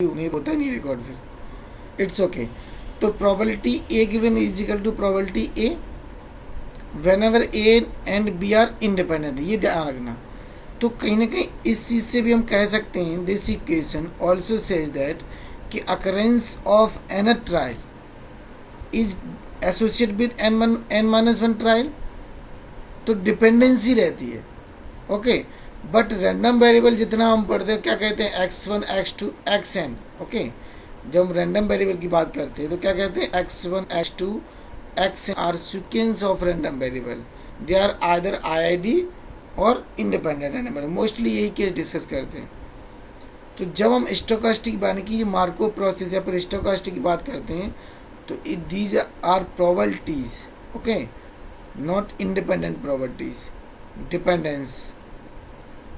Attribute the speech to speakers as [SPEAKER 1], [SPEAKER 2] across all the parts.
[SPEAKER 1] नहीं होता नहीं रिकॉर्ड फिर, इट्स ओके। तो probability A given is equal to probability A whenever A and B are independent, ये ध्यान रखना। तो कहीं ना कहीं इस चीज़ से भी हम कह सकते हैं this equation also says that कि occurrence of n trial is associate with n minus one trial, तो डिपेंडेंसी रहती है। ओके, बट रैंडम वेरिएबल जितना हम पढ़ते हैं क्या कहते हैं, x1 x2 xn। ओके, जब हम रैंडम वेरिएबल की बात करते हैं तो क्या कहते हैं, x1 x2 xn are sequence of random variable, they are either IID और इंडिपेंडेंट रैंडम, मोस्टली यही केस डिस्कस करते हैं। तो जब हम स्टोकास्टिक यानी कि मार्को प्रोसेस या फिर स्टोकास्टिक की बात करते हैं तो these are probabilities, okay, not independent probabilities, dependence.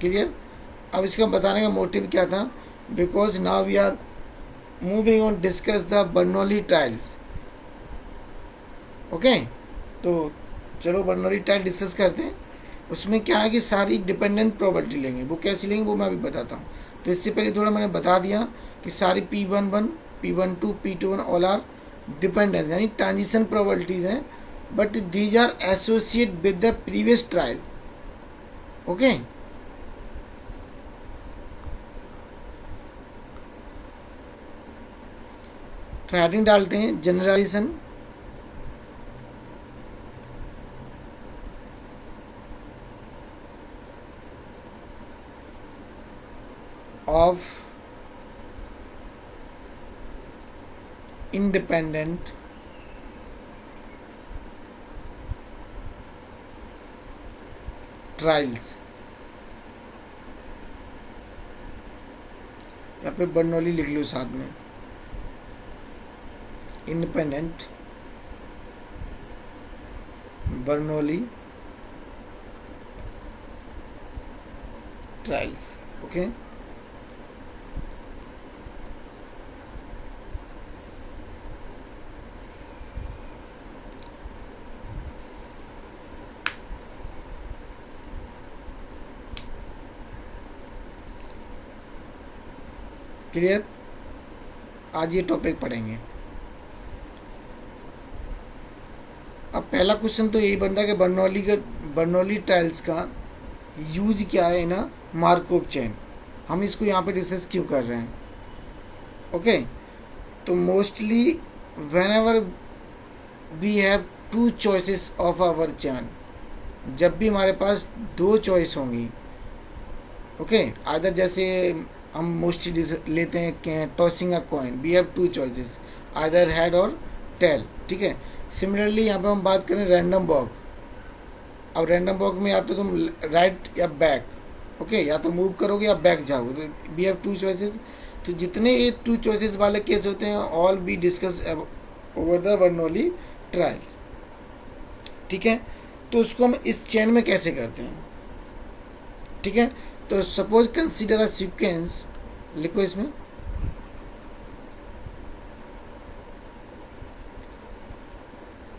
[SPEAKER 1] Clear? अब इसका बताने का मोटिव क्या था, because now we are moving on discuss the Bernoulli trials. Okay, तो चलो बर्नौली ट्रायल डिस्कस करते हैं। उसमें क्या है कि सारी डिपेंडेंट प्रोबेबिलिटी लेंगे, वो कैसे लेंगे वो मैं अभी बताता हूँ। तो इससे पहले थोड़ा मैंने बता दिया कि सारी P11, P12, P21 all are dependence यानी ट्रांजिशन प्रोबेबिलिटीज हैं, but these are associate with the previous trial. Okay, तो हेडिंग डालते हैं जनरलाइजेशन of independent trials, या फिर बर्नौली लिख लो साथ में, independent Bernoulli trials. Okay, clear? आज ये टॉपिक पढ़ेंगे। अब पहला क्वेश्चन तो यही बनता है कि बर्नौली ट्रायल्स का यूज क्या है ना मार्कोव चेन, हम इसको यहाँ पे डिस्कस क्यों कर रहे हैं। ओके, तो mostly whenever we have two choices of our chain, जब भी हमारे पास दो चॉइस होंगी, ओके, आदर जैसे हम मोस्टली लेते हैं tossing a coin, we have two choices either head और टेल। ठीक है, सिमिलरली यहाँ पे हम बात करें रैंडम वॉक। अब रैंडम वॉक में या तो तुम राइट या बैक, ओके, या तो मूव करोगे या बैक जाओगे, तो वी हैव टू चॉइसेस। तो जितने ये टू चॉइसेस वाले केस होते हैं all be discuss over the Bernoulli trials. ठीक है, तो उसको हम इस चेन में कैसे करते हैं। ठीक है, तो सपोज कंसीडर अ सीक्वेंस, लिखो इसमें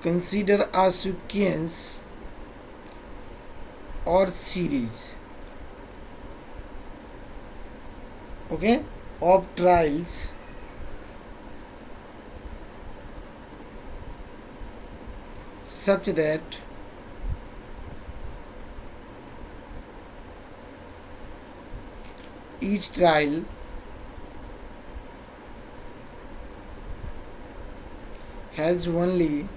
[SPEAKER 1] कंसीडर अ सीक्वेंस और series, okay, of trials such that each trial has only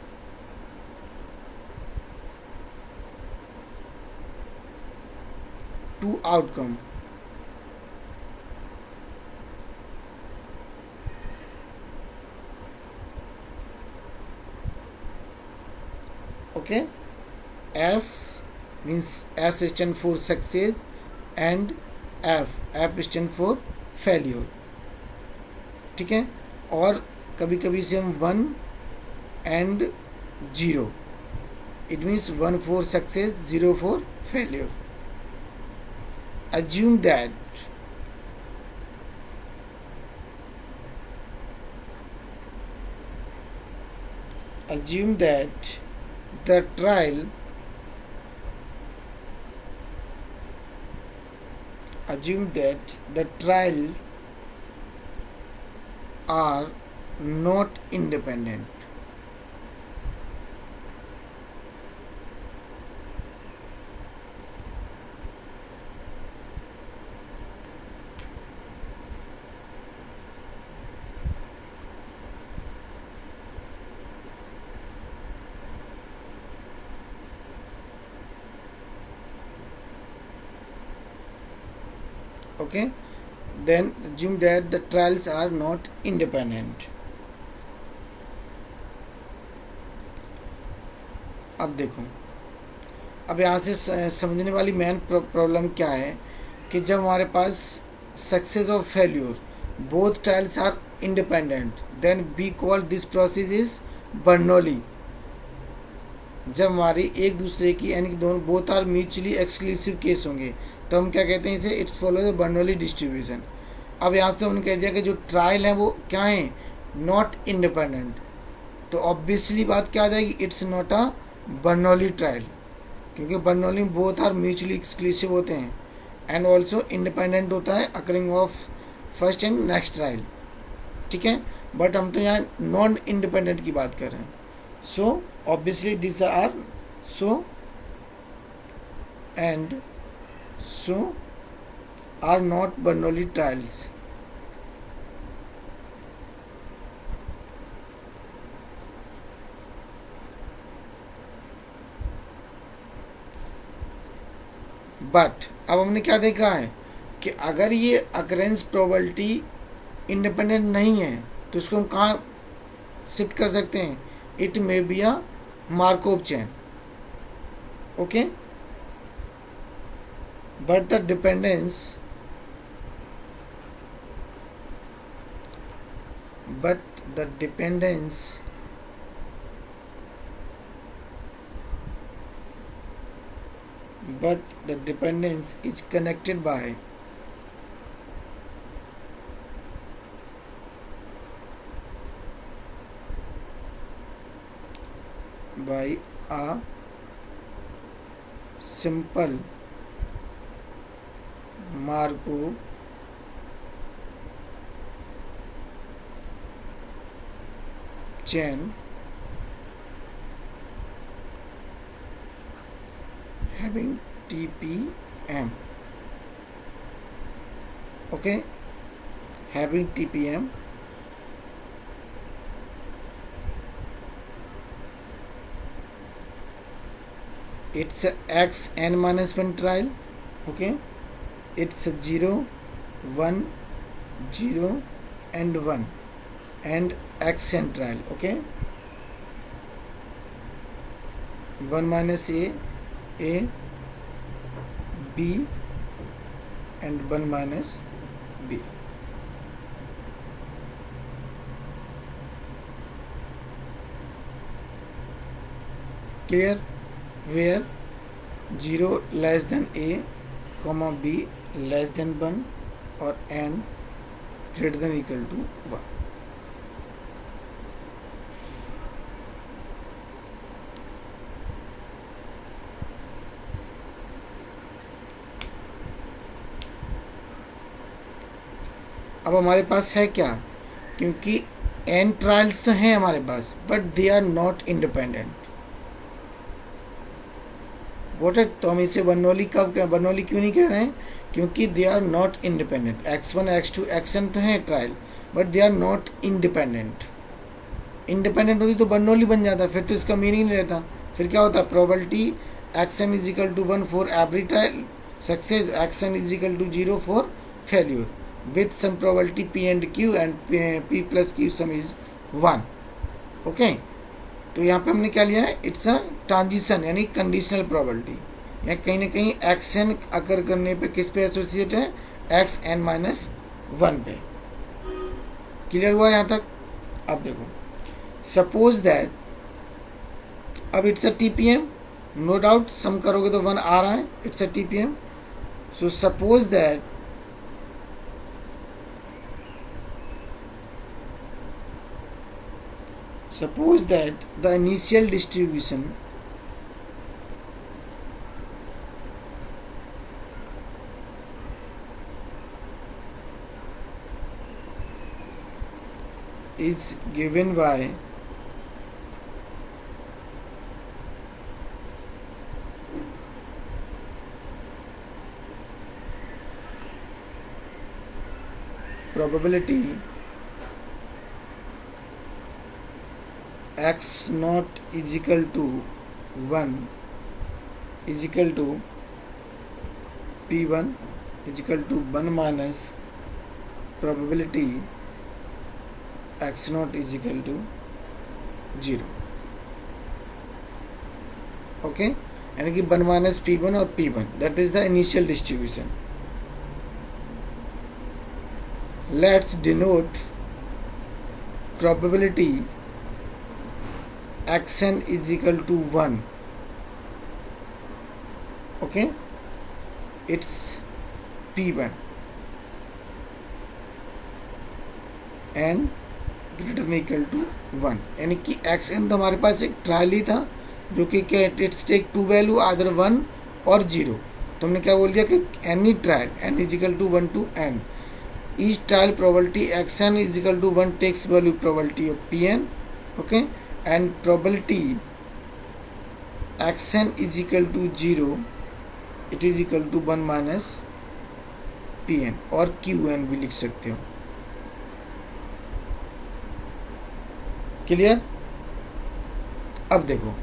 [SPEAKER 1] two outcome. Okay, S means S stand for success and F stand for failure. ठीक है, और कभी कभी से हम 1 and 0, it means 1 for success, 0 for failure. Assume that the trial are not independent. Okay, then assume that the trials are not independent. अब देखो, अब यहाँ से समझने वाली मेन प्रॉब्लम क्या है कि जब हमारे पास सक्सेस और failure both trials are independent, then we call this process is Bernoulli. जब हमारी एक दूसरे की यानी कि दोनों both are mutually exclusive case होंगे तो हम क्या कहते हैं इसे, it's follow the Bernoulli distribution. अब यहाँ से हमने कह दिया कि जो ट्रायल है वो क्या है, नॉट इंडिपेंडेंट, तो ऑब्वियसली बात क्या आ जाएगी, it's not a Bernoulli trial, क्योंकि बर्नौली में बोथ आर म्यूचुअली एक्सक्लूसिव होते हैं एंड ऑल्सो इंडिपेंडेंट होता है occurring of first and next trial. ठीक है, बट हम तो यहाँ नॉन इंडिपेंडेंट की बात कर रहे हैं. So obviously this are so and so are not Bernoulli trials. But अब हमने क्या देखा है कि अगर ये अकरेंस प्रोबेबिलिटी इंडिपेंडेंट नहीं है तो इसको हम कहाँ शिफ्ट कर सकते हैं, it may be a Markov chain. Okay, but the dependence but the dependence is connected by a simple Markov chain having TPM. Okay, having TPM. It's a x n minus 1 trial. Okay, it's a 0 1 0 and 1 and x n trial. Okay, 1 minus a b and 1 minus b. Clear? Where 0 less than a comma b less than 1 or n greater than equal to 1. अब हमारे पास है क्या, क्योंकि n trials तो हैं हमारे पास but they are not independent. वोट है, तो हम इसे बर्नौली बर्नौली क्यों नहीं कह रहे हैं, क्योंकि they are not independent. x1 x2 xn तो है trial but they are not independent. Independent होती तो बर्नौली बन जाता, फिर तो इसका मीनिंग नहीं रहता. फिर क्या होता, probability xn is equal to 1 for every trial success, xn is equal to 0 for failure with some probability p and q and p plus q sum is 1. Okay, तो यहाँ पे हमने क्या लिया है, इट्स अ ट्रांजिशन यानी conditional probability. या कहीं ना कहीं एक्स एन अकर करने पे किस पे एसोसिएट है, एक्स एन माइनस 1 पे. क्लियर हुआ यहाँ तक? अब देखो, सपोज दैट अब it's a TPM, no doubt sum करोगे तो 1 आ रहा है, it's a TPM. So suppose that the initial distribution is given by probability x naught is equal to 1 is equal to p1 is equal to 1 minus probability x naught is equal to 0. Okay, यानी कि 1 minus p1 और p1 that is the initial distribution. Let's denote probability xn is equal to 1. okay, it's p1 and greater than equal to 1. यानी कि xn तो हमारे पास एक trial ही था जो कि क्या इट्स टेक टू वैल्यू आदर 1 और 0. तो हमने क्या बोल दिया कि any trial n is equal to 1 to n, each trial probability xn is equal to 1 takes value probability of pn. okay, and probability xn is equal to 0, it is equal to 1 minus pn और qn भी लिख सकते हो. Clear? अब देखो,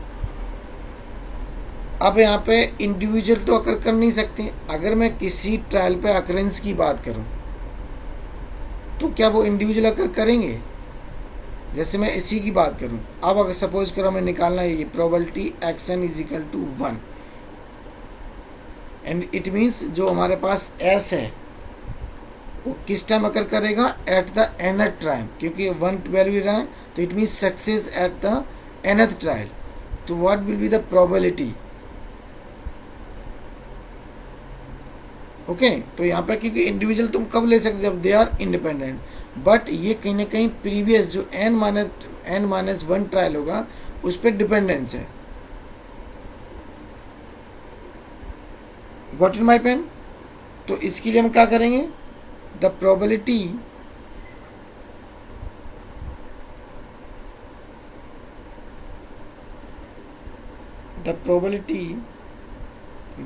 [SPEAKER 1] अब यहाँ पे इंडिविजुअल तो अकर कर नहीं सकते. अगर मैं किसी ट्रायल पे अकरेंस की बात करूं तो क्या वो इंडिविजुअल अकर करेंगे? जैसे मैं इसी की बात करूं, अब अगर सपोज करो हमें निकालना है ये probability xn is equal to 1 and it means जो हमारे पास s है वो किस टाइम अकर करेगा? एट द nth ट्रायल, क्योंकि 1 वैल्यू रहा है तो it means success at the nth trial. तो what will be the probability? Okay, तो यहाँ पर क्योंकि इंडिविजुअल तुम कब ले सकते जब दे आर इंडिपेंडेंट, बट ये कहीं ना कहीं प्रीवियस जो n माइनस 1 ट्रायल होगा उस पर डिपेंडेंस है. Got in my pen? तो इसके लिए हम क्या करेंगे? The probability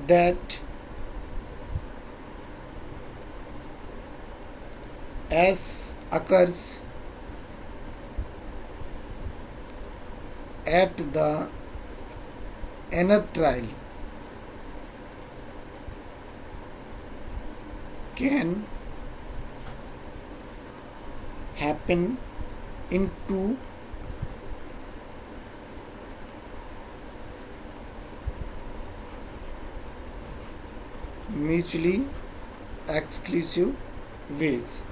[SPEAKER 1] that S occurs at the nth trial can happen in two mutually exclusive ways.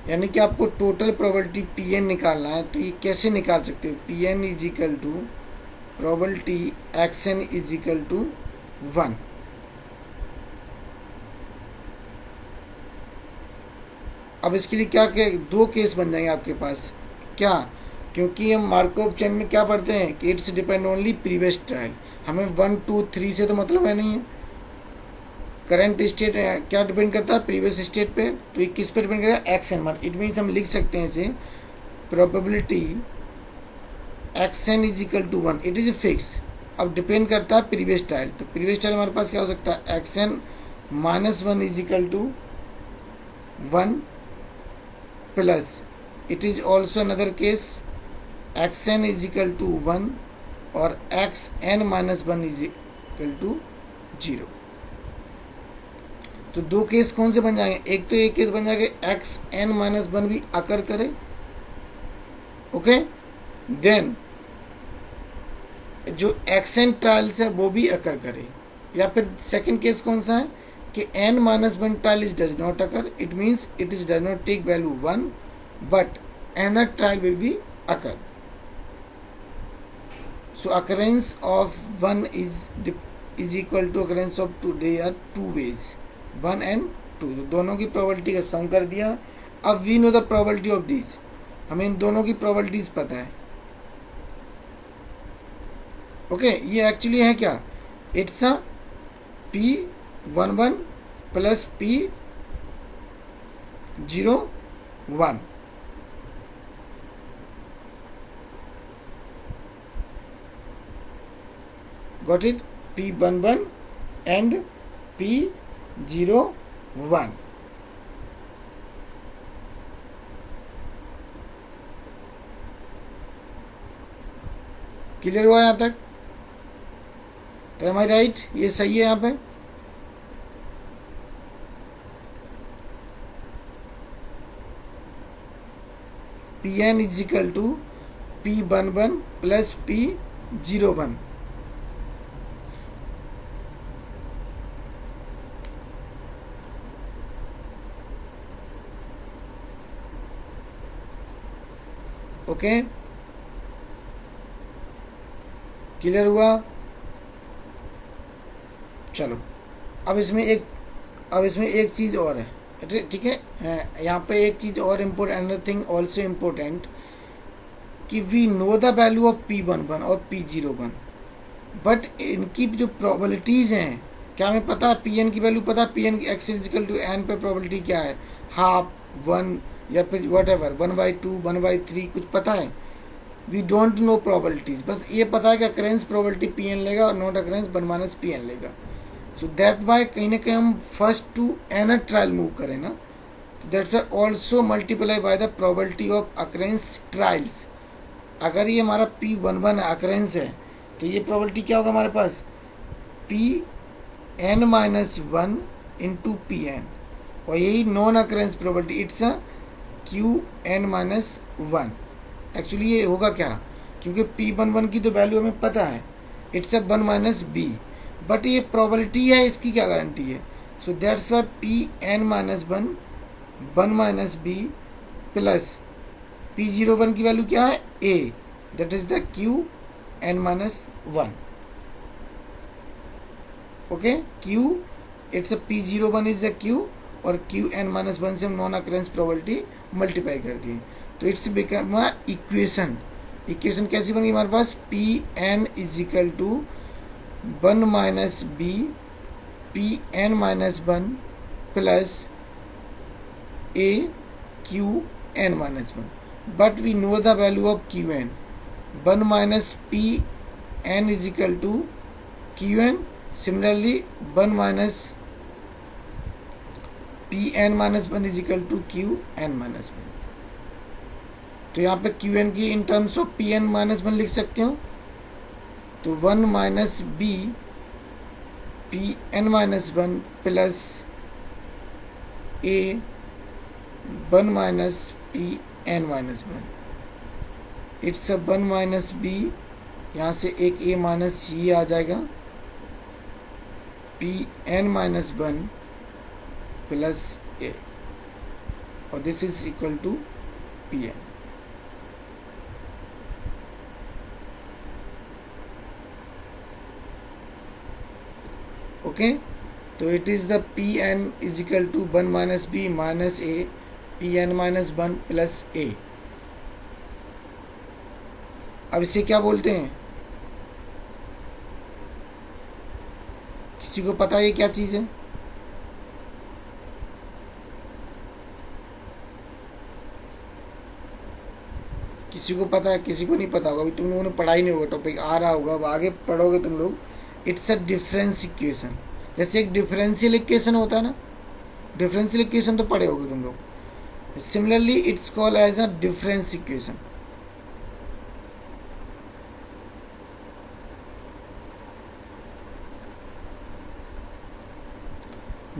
[SPEAKER 1] यानी कि आपको टोटल प्रोबेबिलिटी Pn निकालना है तो ये कैसे निकाल सकते हो? Pn is equal to probability Xn is equal to 1. अब इसके लिए क्या क्या दो केस बन जाएंगे आपके पास. क्या? क्योंकि हम मार्कोव चेन में क्या पढ़ते हैं कि it's depend only previous trial. हमें 1 2 3 से तो मतलब है नहीं है. करंट स्टेट क्या डिपेंड करता है? प्रीवियस स्टेट पे. तो ये किस पे डिपेंड करेगा? X N. इट मीन्स हम लिख सकते हैं इसे probability x n is equal to 1. It is fix. अब डिपेंड करता है प्रीवियस ट्रायल. तो प्रीवियस ट्रायल हमारे पास क्या हो सकता है? X n minus 1 is equal to 1 plus it is also another case x n is equal to 1 और x n minus 1 is equal to 0. तो दो केस कौन से बन जाएंगे? एक तो एक केस बन जाएगा एक्स एन माइनस 1 भी अकर करे. ओके, देन जो एक्स एन ट्रायल्स है वो भी अकर करे. या फिर सेकंड केस कौन सा है कि n minus 1 trial is does not occur. It means it is does not take value 1 but another trial will be occur. So occurrence of 1 is equal to occurrence of 2. They are two ways, 1 and 2. तो दोनों की probability का सम कर दिया. अब we know the probability of this. हमें इन दोनों की प्रोबेबिलिटीज पता है. ओके, ये एक्चुअली है क्या? It's a P11 plus P12 0 1. Got it? P11 and P01. Clear हुआ यहाँ तक? Am I right? ये सही है यहाँ पे? Pn is equal to P11 plus P01. Okay, clear हुआ? चलो, अब इसमें एक चीज़ और है, ठीक है? यहाँ पे एक चीज़ और important, another thing also important, कि we know the value of P11 और P01, बट इनकी जो प्रोबेबिलिटीज़ हैं, क्या हमें पता है? Pn की वैल्यू पता है? Pn की x इजिकल टू n पे प्रोबेबिलिटी क्या है? हाफ, 1 या फिर वट एवर, 1/2, 1/3, कुछ पता है? वी डोंट नो प्रोबेबिलिटीज, बस ये पता है कि अकरेंस प्रोबेबिलिटी Pn लेगा और नॉट अकरेंस 1 - Pn लेगा. सो दैट वाई कहीं ना कहीं हम first to nth trial move करें ना, तो that's also multiply by the probability of occurrence trials. अगर ये हमारा P11 अकरेंस है तो ये प्रोबेबिलिटी क्या होगा हमारे पास? Pn-1 इंटू Pn, और यही non occurrence probability, it's a Qn-1. Actually ये होगा क्या, क्योंकि P11 की तो वैल्यू हमें पता है, इट्स अ 1 - B, बट ये प्रोबेबिलिटी है, इसकी क्या गारंटी है? So that's why Pn-1 1 - B plus P01 की वैल्यू क्या है? A, that is the Qn-1. Okay, Q, it's a P01 is the Q, और Qn-1 से हम नॉन अकरेंस प्रोबेबिलिटी मल्टीप्लाई कर दिए, तो it's become a equation. Equation कैसी बनी हमारे पास? Pn is equal to 1 - B Pn-1 plus A Qn-1. But we know the value of Qn. 1 - Pn is equal to Qn. Similarly 1 - Pn-1 is equal to Qn-1. तो यहाँ पे Qn की इन terms of Pn-1 लिख सकते हो, तो 1 - B Pn-1 plus A 1 - Pn-1. It's a 1 - B, यहाँ से एक A माइनस ये आ जाएगा, Pn-1 प्लस A, और this is equal to Pn. Okay, तो it is the Pn is equal to 1 - B minus A Pn-1 plus A. अब इसे क्या बोलते हैं? किसी को पता है ये क्या चीज़ है? किसी को पता है? किसी को नहीं पता होगा, अभी तुम लोगों ने पढ़ा ही नहीं होगा, टॉपिक आ रहा होगा, अब आगे पढ़ोगे तुम लोग. It's a difference equation. जैसे एक डिफरेंशियल इक्वेशन होता है ना, डिफरेंशियल इक्वेशन तो पढ़े होगे तुम लोग. Similarly it's called as a difference equation.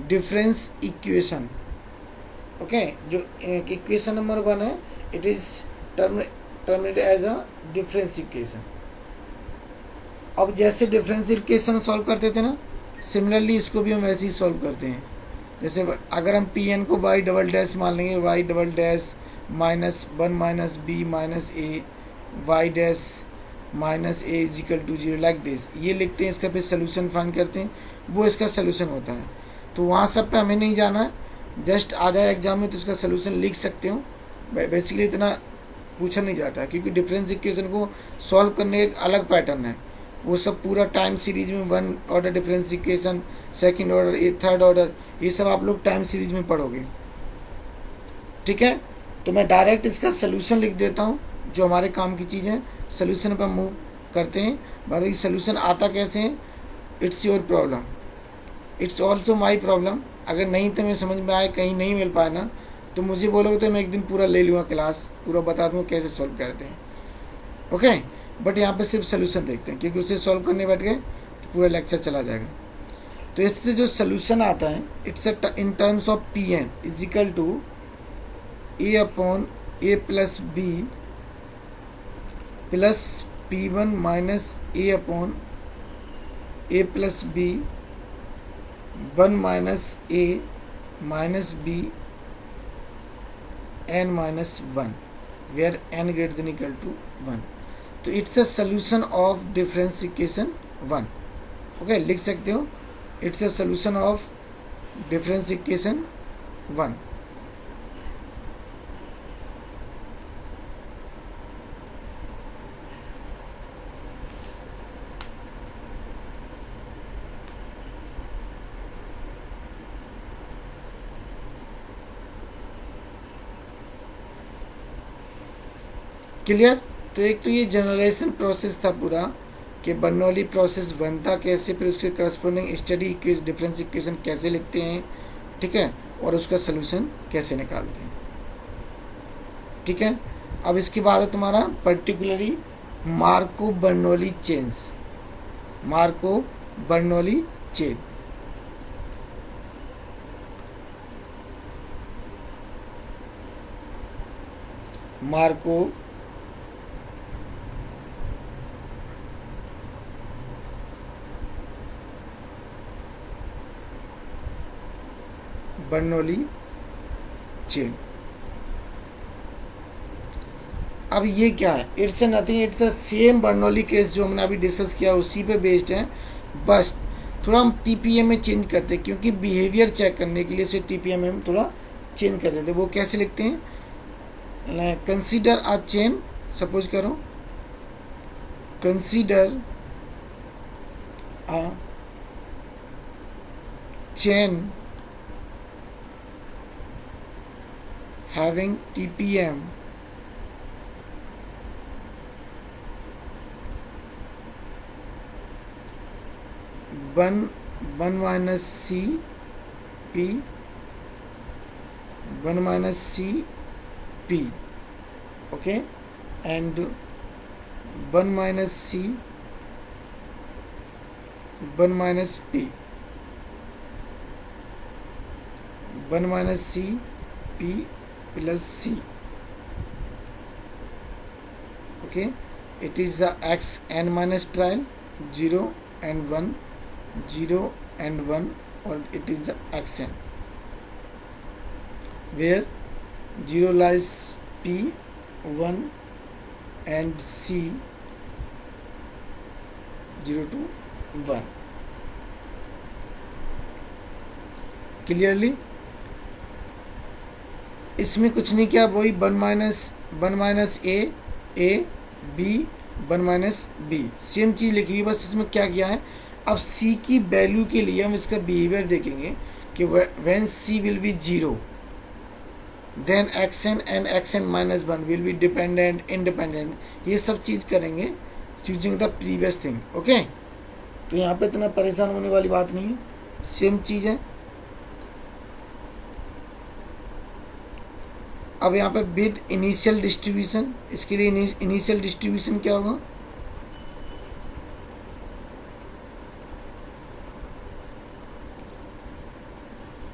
[SPEAKER 1] Difference equation, okay, जो इक्वेशन नंबर 1 है, it is terminated as a difference equation. अब जैसे डिफरेंशियल इक्वेशन सॉल्व करते थे ना, सिमिलरली इसको भी हम वैसे ही सॉल्व करते हैं. जैसे अगर हम Pn को y डबल डैश मान लेंगे, y double dash minus 1 - B minus A y dash minus A is equal to 0 like this, ये लिखते हैं, इसका फिर सोल्यूशन फाइंड करते हैं, वो इसका सोल्यूशन होता है. तो वहाँ सब पे हमें नहीं जाना है, जस्ट आ जाए एग्जाम में तो इसका सोल्यूशन लिख सकते हो. बेसिकली इतना पूछा नहीं जाता, क्योंकि डिफरेंस इक्वेशन को सॉल्व करने एक अलग पैटर्न है. वो सब पूरा टाइम सीरीज में 1 order difference equation, second order, third order, ये सब आप लोग टाइम सीरीज में पढ़ोगे. ठीक है, तो मैं डायरेक्ट इसका सोल्यूशन लिख देता हूँ, जो हमारे काम की चीज़ है, सोल्यूशन पर मूव करते हैं। बाकी सोल्यूशन आता कैसे है, it's your problem, it's also my problem. अगर नहीं तो मैं समझ में आए, कहीं नहीं मिल पाए ना, तो मुझे बोलोगे तो मैं एक दिन पूरा ले लूँगा क्लास, पूरा बता दूँगा कैसे सॉल्व करते हैं। ओके, बट यहाँ पे सिर्फ सोल्यूशन देखते हैं, क्योंकि उसे सॉल्व करने बैठ गए तो पूरा लेक्चर चला जाएगा। तो इससे जो सोल्यूशन आता है, it's in terms of p n is equal to a upon a plus b plus p one minus a upon a plus b 1 minus a minus b n minus 1 where n greater than equal to 1। तो it's a solution of difference equation 1। Okay, लिख सकते हो, it's a solution of difference equation 1। Clear? तो एक तो ये generalisation process था पूरा, कि बर्नौली प्रोसेस बनता कैसे, फिर उसके करस्पॉन्डिंग स्टडी डिफरेंस इक्वेशन कैसे लिखते हैं, ठीक है, और उसका सोल्यूशन कैसे निकालते हैं। ठीक है, अब इसके बाद है तुम्हारा particularly Marco Bernoulli chains, Marco Bernoulli chain. Marco Bernoulli chain. अब ये क्या है, it's nothing, it's a same Bernoulli case जो हमने अभी डिस्कस किया उसी पे बेस्ड है, बस थोड़ा हम टीपीएम में चेंज करते हैं, क्योंकि बिहेवियर चेक करने के लिए उसे टीपीएम में हम थोड़ा चेंज कर देते हैं। वो कैसे लिखते हैं, कंसीडर अ चेन, सपोज करो consider a chain having TPM one minus C P 1 minus C P, okay, and 1 minus C 1 minus P 1 minus C P plus C, okay, it is the x n minus trial 0 and 1 0 and 1, or it is the x n where 0 lies P 1 and C 0 to 1। Clearly इसमें कुछ नहीं किया, वही 1 minus a b 1 minus b, same चीज़ लिखी हुई, बस इसमें क्या किया है, अब सी की वैल्यू के लिए हम इसका बिहेवियर देखेंगे कि when c will be 0 then x n and x n minus 1 will be dependent independent, ये सब चीज़ करेंगे using the previous thing. Okay, तो यहाँ पे इतना परेशान होने वाली बात नहीं है, सेम चीज़ है। अब यहाँ पे विद इनिशियल डिस्ट्रीब्यूशन, इसके लिए इनिशियल डिस्ट्रीब्यूशन क्या होगा,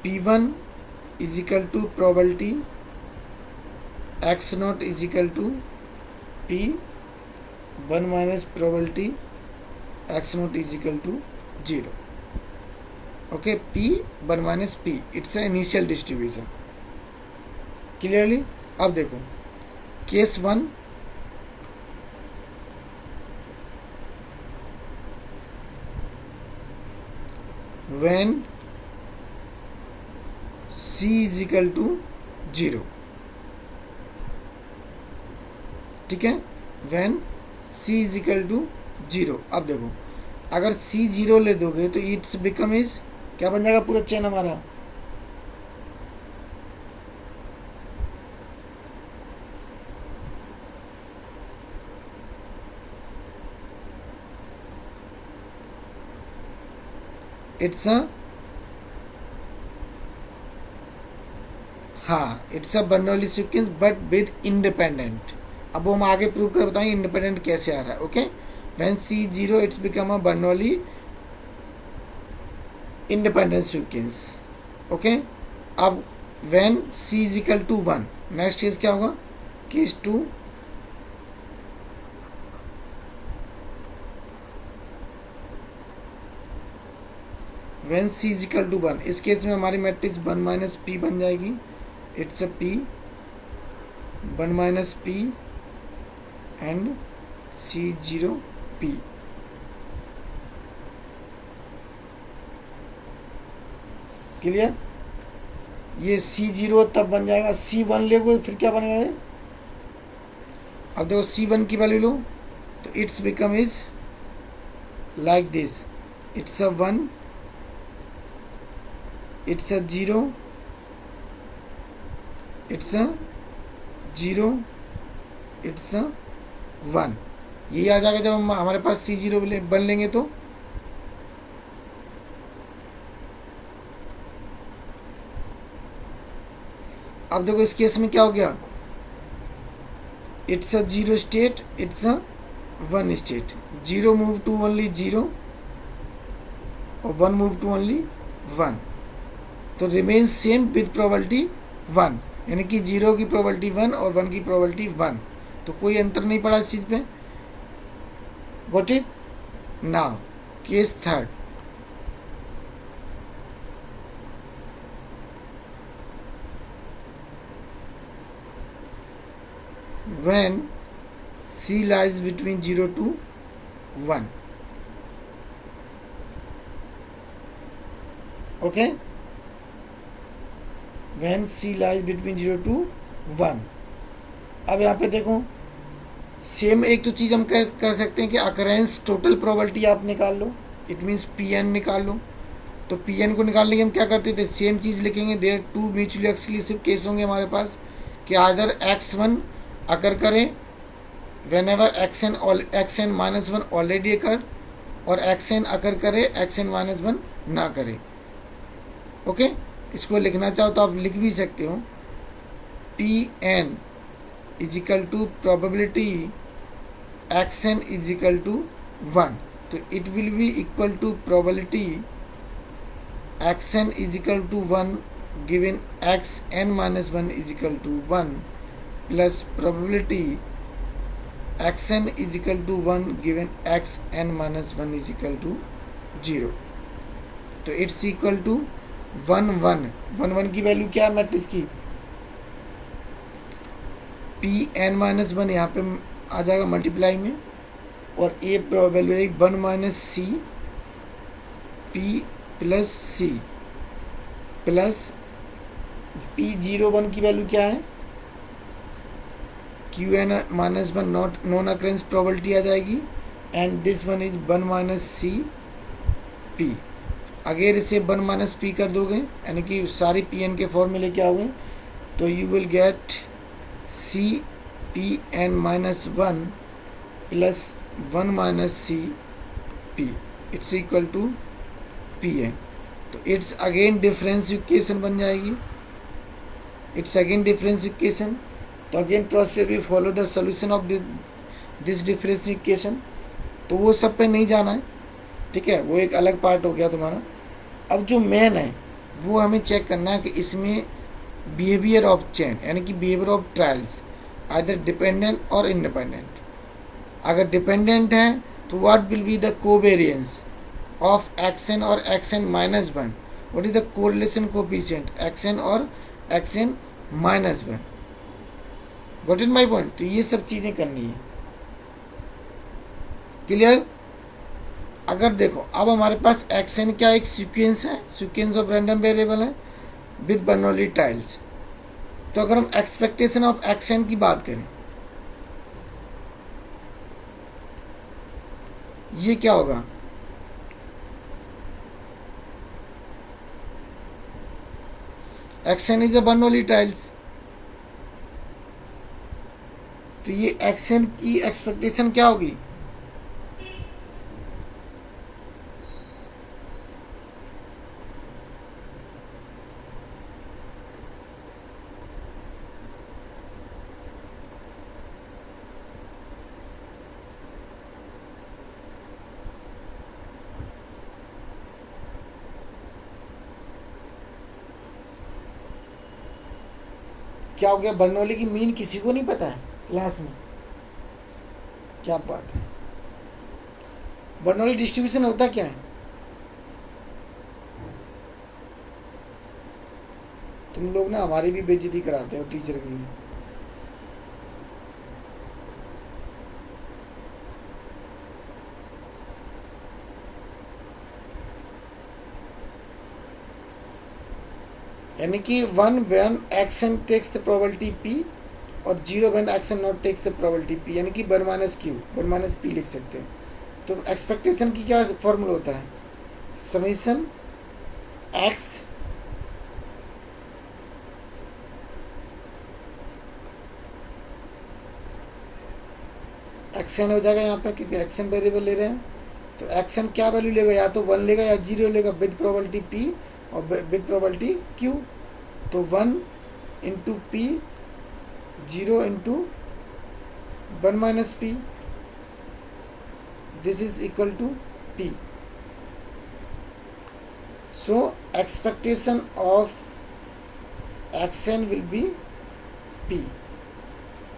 [SPEAKER 1] P1 is equal to probability x nought is equal to P1 minus probability x nought is equal to 0। Okay, P1 minus P, it's a initial distribution. Clearly, अब देखो case 1, when C is equal to 0, ठीक है, when C is equal to 0। अब देखो अगर C 0 ले दोगे तो इट्स बिकम इज क्या बन जाएगा, पूरा चेन हमारा इट्स अ हाँ it's a Bernoulli sequence but with independent. अब वो हम आगे प्रूव कर बताएंगे इंडिपेंडेंट कैसे आ रहा है। Okay, when c zero it's become a Bernoulli independent sequence. Okay, अब when c is equal to one, next case क्या होगा, case two when c is equal to one, इस केस में हमारी मैट्रिक्स वन माइनस पी बन जाएगी। It's a p one minus p and c zero p. Clear, ये c zero तब बन जाएगा, सी वन लोगे फिर क्या बनेगा ये, अब देखो सी वन की वैल्यू लो तो it's become is like this, it's a one, it's a zero, it's a zero, it's a one. यही आ जाएगा जब हम हमारे पास सी जीरो बन लेंगे तो। अब देखो इस केस में क्या हो गया, it's a zero state, it's a one state, zero move to only zero और one move to only one, तो remain same with probability one, यानी कि जीरो की प्रोबेबिलिटी वन और वन की प्रोबेबिलिटी वन, तो कोई अंतर नहीं पड़ा इस चीज पे। Got it. Now case third, when C lies between 0 to 1. Okay, when C lies between 0 to 1। अब यहाँ पे देखो सेम एक तो चीज़ हम कर सकते हैं कि अकरेंस टोटल प्रोबेबिलिटी आप निकाल लो, इट मीन्स Pn निकाल लो। तो Pn को निकालने के हम क्या करते थे, सेम चीज़ लिखेंगे, there two mutually exclusive case होंगे हमारे पास कि आदर x1 अकर करें whenever x n minus one already occur, और एक्स एन अकर करे एक्स एन माइनस वन ना करे। ओके, इसको लिखना चाहो तो आप लिख भी सकते हो, p n is equal to probability x n is equal to one, तो it will be equal to probability x n is equal to one given x n minus one is equal to one plus probability x n is equal to one given x n minus one is equal to zero. तो it's equal to one one, one one की value क्या है matrix की, P n minus one यहाँ पे आ जाएगा multiply में, और ए वैल्यू है one minus c p plus c plus p zero one की वैल्यू क्या है, q n minus one non occurrence probability आ जाएगी, and this one is one minus c p. अगर इसे वन माइनस पी कर दोगे यानी कि सारी पी एन के फॉर्मूले क्या हो गए, तो you will get c p n minus one plus one minus c p, it's equal to p n. तो इट्स अगेन डिफरेंस इक्वेशन बन जाएगी, इट्स अगेन डिफरेंस इक्वेशन। तो again process we follow the solution of this difference equation. तो वो सब पे नहीं जाना है, ठीक है, वो एक अलग पार्ट हो गया तुम्हारा। अब जो मेन है वो हमें चेक करना है कि इसमें बिहेवियर ऑफ चेन यानी कि behaviour of trials either dependent और इंडिपेंडेंट। अगर डिपेंडेंट है तो what will be the covariance of x n और x n minus one, what is the correlation coefficient x n और x n minus one. Got it my point. तो ये सब चीज़ें करनी है, क्लियर। अगर देखो अब हमारे पास एक्सन क्या एक सीक्वेंस है, सीक्वेंस ऑफ रैंडम वेरिएबल है विद बर्नौली टाइल्स। तो अगर हम एक्सपेक्टेशन ऑफ एक्सन की बात करें, ये क्या होगा, action is a Bernoulli tiles, तो ये एक्सन की एक्सपेक्टेशन क्या होगी, क्या हो गया, बर्नौली की मीन किसी को नहीं पता है क्लास में? क्या बात है। बर्नौली डिस्ट्रीब्यूशन होता क्या है? तुम लोग ना हमारी भी बेइज्जती कराते हो टीचर की भी। यानी कि 1 when action takes the probability p और 0 when action not takes the probability p, यानी कि 1 माइनस क्यू 1 माइनस पी लिख सकते हैं। तो एक्सपेक्टेशन की क्या फॉर्मूला होता है? समेशन एक्स एक्शन हो जाएगा यहाँ पे, क्योंकि एक्शन वेरिएबल ले रहे हैं। तो एक्शन क्या वैल्यू लेगा, या तो 1 लेगा या 0 लेगा विद प्रोबेबिलिटी पी और विद प्रोबेबिलिटी क्यू। तो 1 into p, 0 into 1 minus p, this is equal to p. So expectation of action will be p.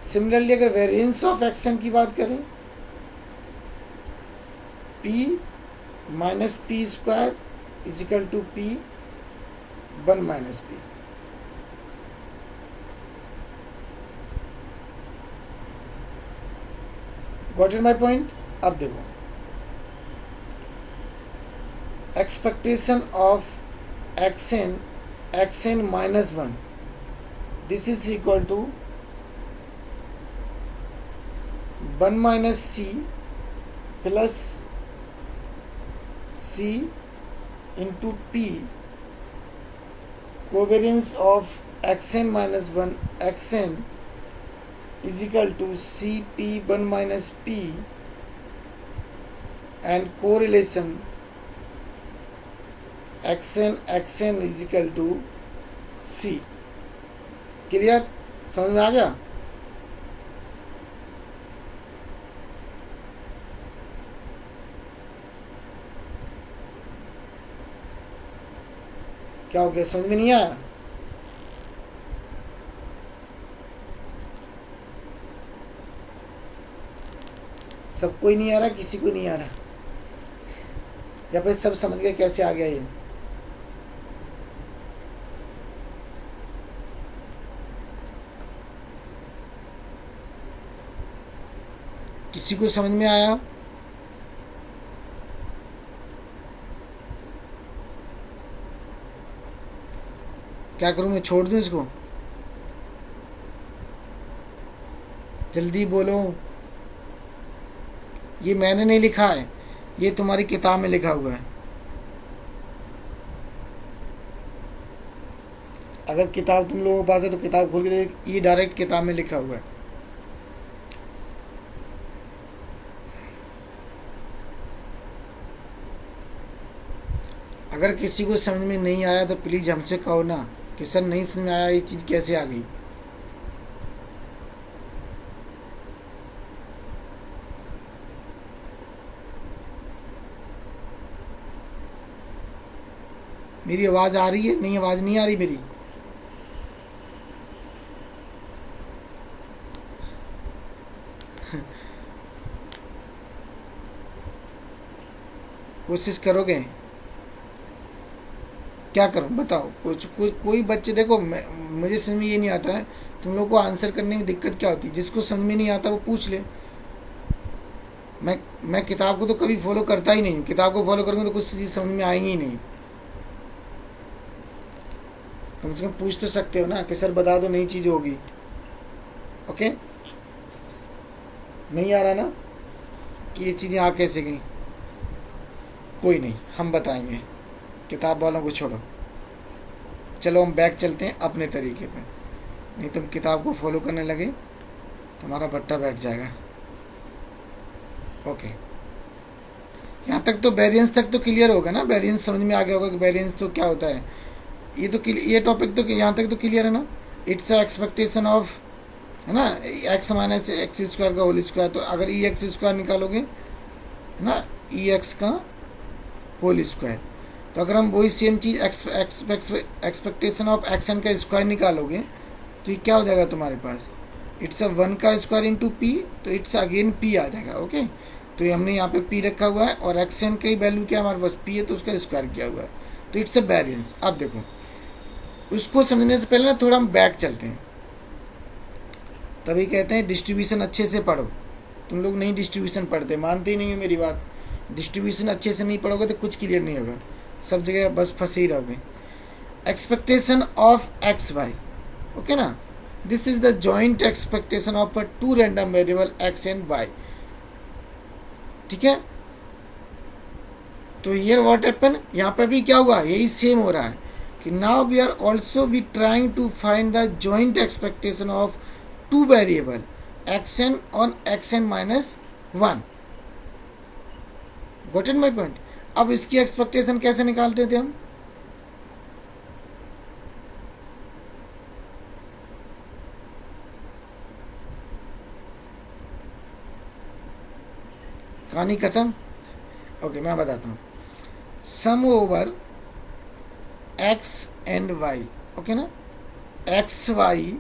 [SPEAKER 1] Similarly अगर वेरिएंस ऑफ एक्शन की बात करें, p minus p square is equal to p 1 minus p. Got it my point? अब देखो, expectation of action minus 1, this is equal to 1 minus c plus c into p, covariance of action minus 1 action is equal to CP 1 minus P, and correlation action is equal to C। Clear? समझ में आ गया? क्या हो गया, समझ में नहीं आया? सबको ही नहीं आ रहा, किसी को नहीं आ रहा, या फिर सब समझ गए कैसे आ गया ये? किसी को समझ में आया? क्या करूं, मैं छोड़ दूं इसको? जल्दी बोलो। ये मैंने नहीं लिखा है, ये तुम्हारी किताब में लिखा हुआ है। अगर किताब तुम लोगों के पास है तो किताब खोल के देखो, ये डायरेक्ट किताब में लिखा हुआ है। अगर किसी को समझ में नहीं आया तो प्लीज़ हमसे कहो ना कि सर नहीं समझ में आया, ये चीज़ कैसे आ गई। मेरी आवाज़ आ रही है? नहीं, आवाज़ नहीं आ रही मेरी? कोशिश करोगे? क्या करूं बताओ? कोई बच्चे, देखो मुझे समझ में ये नहीं आता है, तुम लोग को आंसर करने में दिक्कत क्या होती है? जिसको समझ में नहीं आता वो पूछ ले। मैं किताब को तो कभी फॉलो करता ही नहीं। किताब को फॉलो करूँगा तो कुछ चीज़ समझ में आएंगी ही नहीं। कम से कम पूछ तो सकते हो ना कि सर बता दो, नई चीज़ होगी। ओके, नहीं आ रहा ना कि ये चीज़ें आ कैसे गई? कोई नहीं, हम बताएंगे। किताब वालों को छोड़ो, चलो हम बैक चलते हैं अपने तरीके पे। नहीं तुम किताब को फॉलो करने लगे तो हमारा भट्टा बैठ जाएगा। ओके, यहाँ तक तो वेरिएंस तक तो क्लियर होगा ना? वेरिएंस समझ में आ गया होगा कि वेरिएंस तो क्या होता है। ये टॉपिक तो यहाँ तक तो क्लियर है ना? इट्स अ एक्सपेक्टेशन ऑफ, है ना, एक्स माइनस एक्स स्क्वायर का होल स्क्वायर। तो अगर ई एक्स स्क्वायर निकालोगे ना, ई एक्स का होल स्क्वायर, तो अगर हम वही same cheese expectation of action का स्क्वायर निकालोगे तो ये क्या हो जाएगा तुम्हारे पास, इट्स अ 1 का स्क्वायर इंटू पी, तो इट्स अगेन पी आ जाएगा। ओके, तो ये हमने यहाँ पे पी रखा हुआ है और एक्सएन की वैल्यू क्या हमारे पास पी है, तो उसका स्क्वायर किया हुआ है, तो इट्स अ वेरिएंस। अब देखो उसको समझने से पहले ना थोड़ा हम बैक चलते हैं, तभी कहते हैं डिस्ट्रीब्यूशन अच्छे से पढ़ो। तुम लोग नहीं डिस्ट्रीब्यूशन पढ़ते, मानते ही नहीं हो मेरी बात। डिस्ट्रीब्यूशन अच्छे से नहीं पढ़ोगे तो कुछ क्लियर नहीं होगा, सब जगह बस फंसे ही रहोगे। Expectation of x y, okay ना, this is the joint expectation of a two random variable x and y. ठीक है, तो हियर व्हाट हैपन, यहाँ पे भी क्या हुआ, यही सेम हो रहा है कि now we are also we trying to find the joint expectation of two variable xn on xn minus 1। Got it my point. अब इसकी एक्सपेक्टेशन कैसे निकालते थे हम, कहानी खत्म। ओके मैं बताता हूँ, sum over x and y, okay ना, x y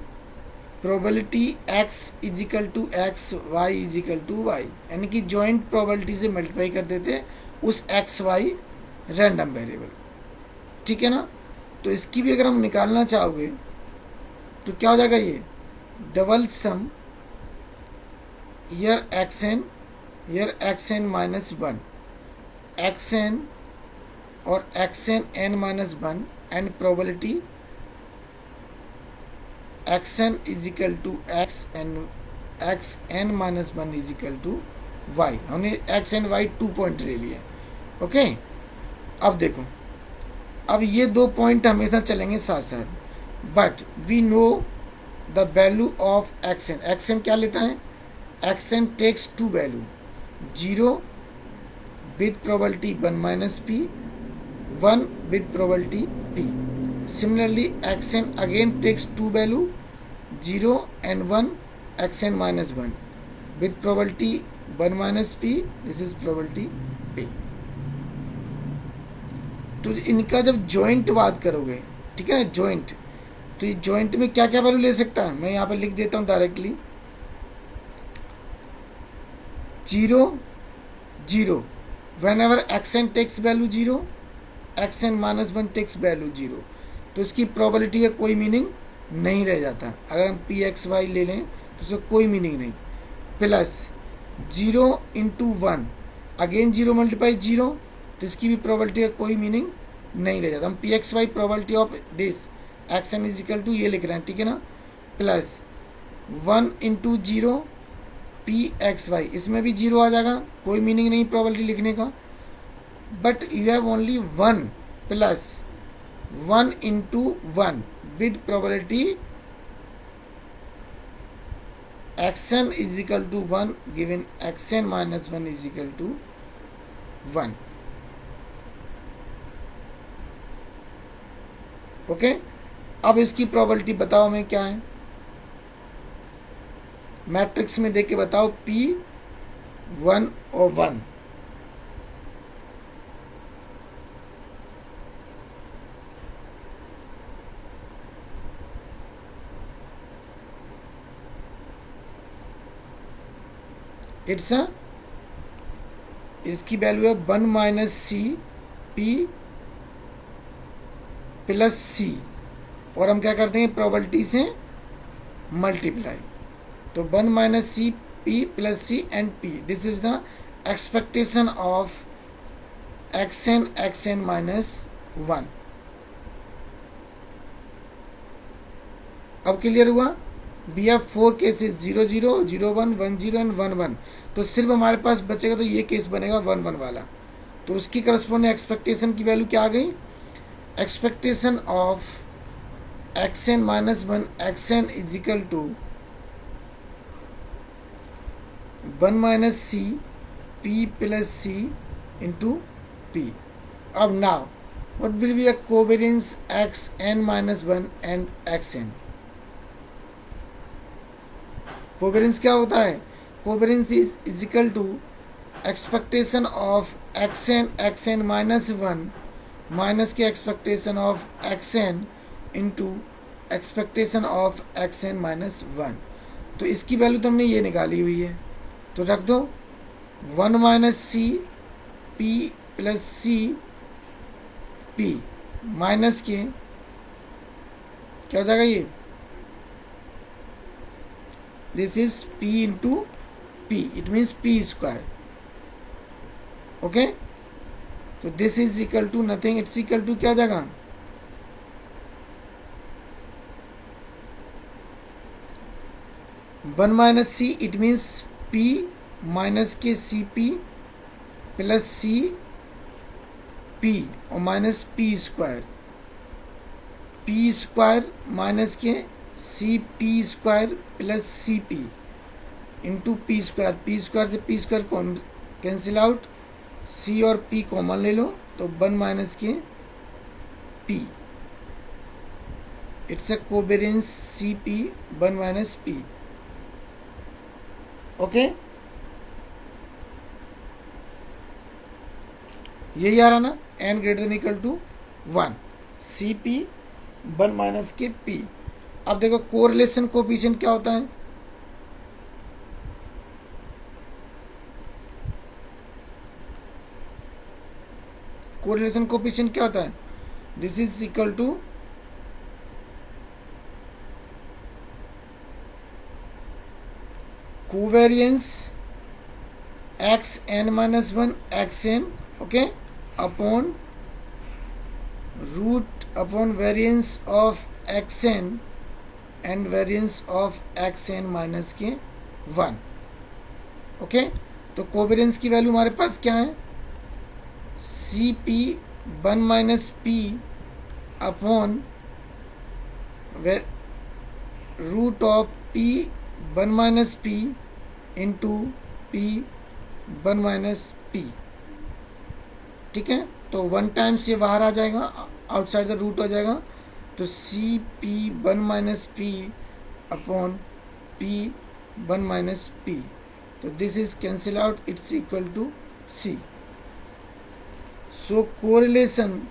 [SPEAKER 1] probability x equal to x, y equal to y, यानी कि जॉइंट प्रोबेबिलिटी से मल्टीप्लाई कर देते उस एक्स वाई रैंडम वेरिएबल। ठीक है ना, तो इसकी भी अगर हम निकालना चाहोगे तो क्या हो जाएगा, ये डबल सम यर x n minus 1, x n और x n minus 1 and probability x n is equal to x n minus 1 is equal to y. हमने एक्स एन वाई 2 पॉइंट ले लिए। ओके, अब देखो, अब ये 2 पॉइंट हमेशा चलेंगे साथ साथ, but we know the value of x n. X n क्या लेता है, x n takes 2 value, 0 with probability 1 minus p, 1 with probability p. Similarly, xn again takes 2 value, 0 and 1, xn minus 1 with probability 1 minus p, this is probability p। तो इनका जब joint बात करोगे, ठीक है ना, जॉइंट, तो ये जॉइंट में क्या क्या वैल्यू ले सकता है, मैं यहाँ पर लिख देता हूँ directly, 0 0 whenever xn takes value 0, xn minus 1 takes value 0, तो इसकी प्रोबेबिलिटी का कोई मीनिंग नहीं रह जाता। अगर हम पी एक्स वाई ले लें तो उसका कोई मीनिंग नहीं, प्लस 0 इंटू 1, अगेन 0 मल्टीप्लाई 0, तो इसकी भी प्रोबेबिलिटी का कोई मीनिंग नहीं रह जाता। हम p x y probability of this x n is equal to ये लिख रहे हैं, ठीक है ना, plus 1 into 0 p x y, इसमें भी 0 आ जाएगा, कोई मीनिंग नहीं प्रोबेबिलिटी लिखने का, but you have only 1 plus 1 into 1 with probability xn is equal to 1 given xn minus 1 is equal to 1। Okay, अब इसकी प्रोबेबिलिटी बताओ हमें क्या है, मैट्रिक्स में देख के बताओ, P 1 और 1, इट्स अ, इसकी वैल्यू है 1 माइनस सी पी प्लस सी, और हम क्या करते हैं प्रोबेबिलिटी से मल्टीप्लाई, तो 1 minus c p plus c and p, this is the expectation of x n minus 1। अब क्लियर हुआ, वी हैव 4 केसेस, 0 0 0 1 1 0 एंड 1 1, तो सिर्फ हमारे पास बचेगा तो ये केस बनेगा 1 1 वाला, तो उसकी करस्पॉन्डिंग एक्सपेक्टेशन की वैल्यू क्या आ गई, expectation of x n minus 1 x n is equal to 1 minus c p plus c into p. अब now what will be a covariance x n minus 1 and x n। Covariance क्या होता है, covariance is equal to expectation of x n minus 1 minus के expectation of x n into expectation of x n minus one. तो इसकी value तो हमने ये निकाली हुई है, तो रख दो 1 minus c p plus c p minus के क्या हो जाएगा ये, this is p into p, it means p square. Okay, तो this is equal to nothing, it's equal to क्या हो जाएगा 1 minus c, it means p minus के c p plus c p और माइनस पी स्क्वायर माइनस के c p square plus c p into p square से p square cancel out, c और p common ले लो तो 1 minus k p, it's a covariance c p 1 minus p. Okay, यही आ रहा ना, n greater than equal to 1 c p 1 minus k p. अब देखो कोरिलेशन कोएफिशिएंट क्या होता है, कोरिलेशन कोएफिशिएंट क्या होता है, this is equal to covariance x n minus one x n, okay, upon root upon variance of x n and variance of x n minus k 1। Okay, तो covariance की value हमारे पास क्या है, c p 1 minus p upon root of p 1 minus p into p 1 minus p. ठीक है, तो 1 times ये बाहर आ जाएगा, आउटसाइड द रूट हो जाएगा, तो c p 1 minus p upon p 1 minus p, तो this is cancel out, it's equal to c. So correlation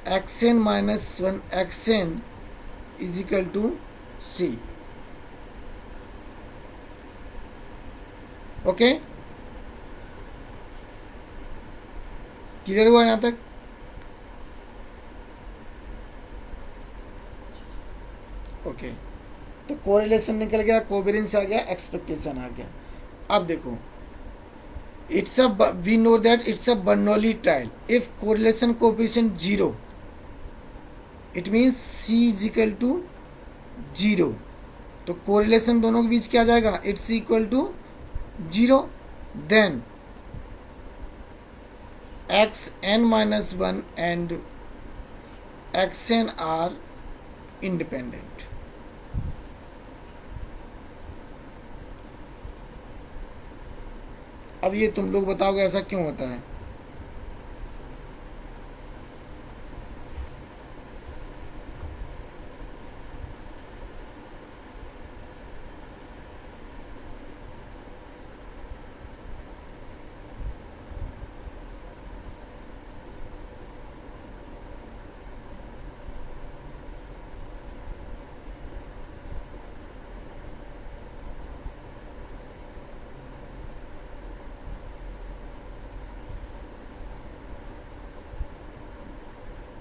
[SPEAKER 1] x n minus one x n is equal to c. Okay, clear हुआ यहां तक? Okay, तो correlation निकल गया, covariance आ गया, expectation आ गया। अब देखो, it's a we know that it's a Bernoulli trial. If correlation coefficient 0, it means c is equal to 0, तो कोरिलेशन दोनों के बीच क्या आ जाएगा, it's equal to 0, then x n minus one and x n are independent. अब ये तुम लोग बताओगे ऐसा क्यों होता है?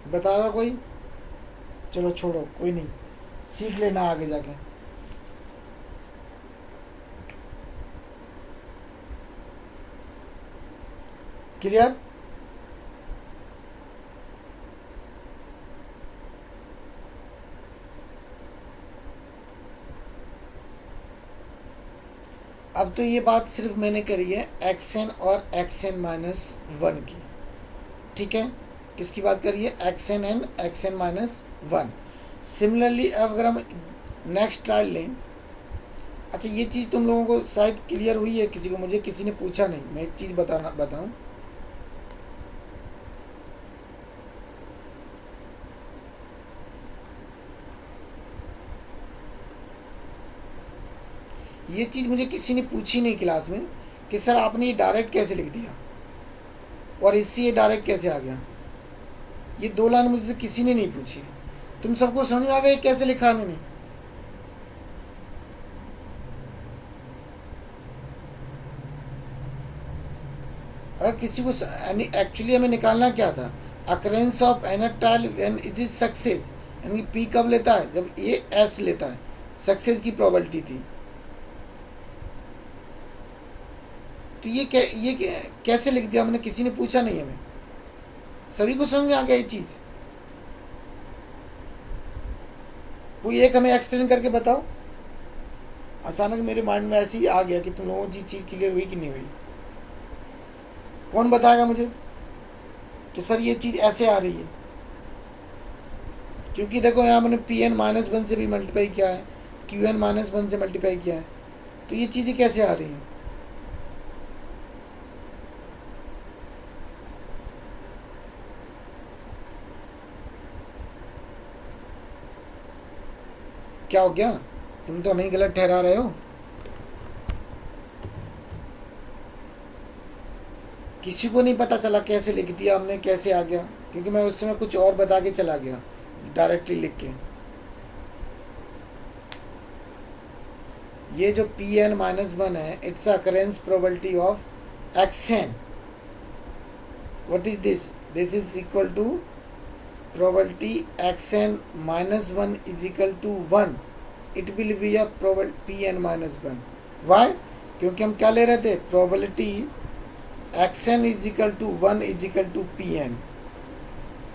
[SPEAKER 1] बताओगा कोई? चलो छोड़ो, कोई नहीं, सीख लेना आगे जाके। क्लियर? अब तो ये बात सिर्फ मैंने करी है एक्स एन और एक्स एन माइनस वन की। ठीक है, किसकी बात करिए, x n and x n minus one. Similarly अब अगर हम नेक्स्ट ट्रायल लें, अच्छा ये चीज़ तुम लोगों को शायद क्लियर हुई है किसी को, मुझे किसी ने पूछा नहीं, मैं एक चीज़ बताऊं, ये चीज़ मुझे किसी ने पूछी नहीं क्लास में कि सर आपने ये डायरेक्ट कैसे लिख दिया और इससे ये डायरेक्ट कैसे आ गया। ये 2 लाइन मुझसे किसी ने नहीं पूछी, तुम सबको समझ में आ गया कैसे लिखा है मैंने? अगर किसी को एक्चुअली हमें निकालना क्या था, occurrence of nth trial when it is success, यानी पी कब लेता है, जब ए एस लेता है, सक्सेस की प्रोबेबिलिटी थी। तो ये कैसे लिख दिया हमने, किसी ने पूछा नहीं हमें, सभी को समझ में आ गया ये चीज? कोई एक हमें एक्सप्लेन करके बताओ। अचानक मेरे माइंड में ऐसे ही आ गया कि तुम लोगों की चीज क्लियर हुई कि नहीं हुई? कौन बताएगा मुझे कि सर ये चीज ऐसे आ रही है? क्योंकि देखो यहाँ मैंने पी एन माइनस वन से भी मल्टीप्लाई किया है, क्यू एन माइनस वन से मल्टीप्लाई किया है, तो ये चीजें कैसे आ रही हैं? क्या हो गया? तुम तो हमें गलत ठहरा रहे हो। किसी को नहीं पता चला कैसे लिख दिया हमने, कैसे आ गया, क्योंकि मैं उस समय कुछ और बता के चला गया डायरेक्टली लिख के। ये जो पी एन माइनस वन है, it's occurrence probability of x n. What is this? This is equal to probability x n minus one is equal to one. It will be a probability p n minus one. Why? क्योंकि हम क्या ले रहे थे, probability x n is equal to one is equal to p n,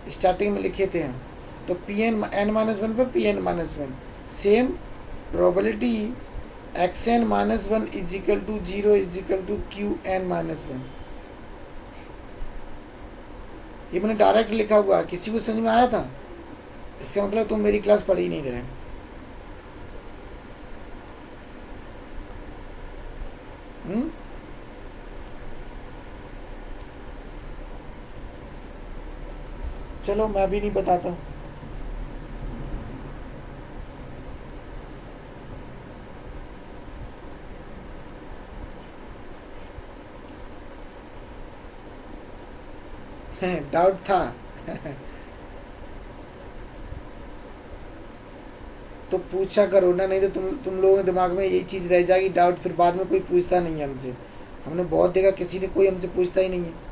[SPEAKER 1] starting में लिखे थे हम। तो p n n minus one पर p n minus one, same probability x n minus one is equal to zero is equal to q n minus one. ये मैंने direct लिखा हुआ है, किसी को समझ में आया था? इसका मतलब तुम मेरी क्लास पढ़ ही नहीं रहे। चलो मैं भी नहीं बताता। डाउट था। तो पूछा करो ना, नहीं तो तुम लोगों के दिमाग में यही चीज़ रह जाएगी डाउट, फिर बाद में कोई पूछता नहीं है हमसे। हमने बहुत देखा किसी ने, कोई हमसे पूछता ही नहीं है।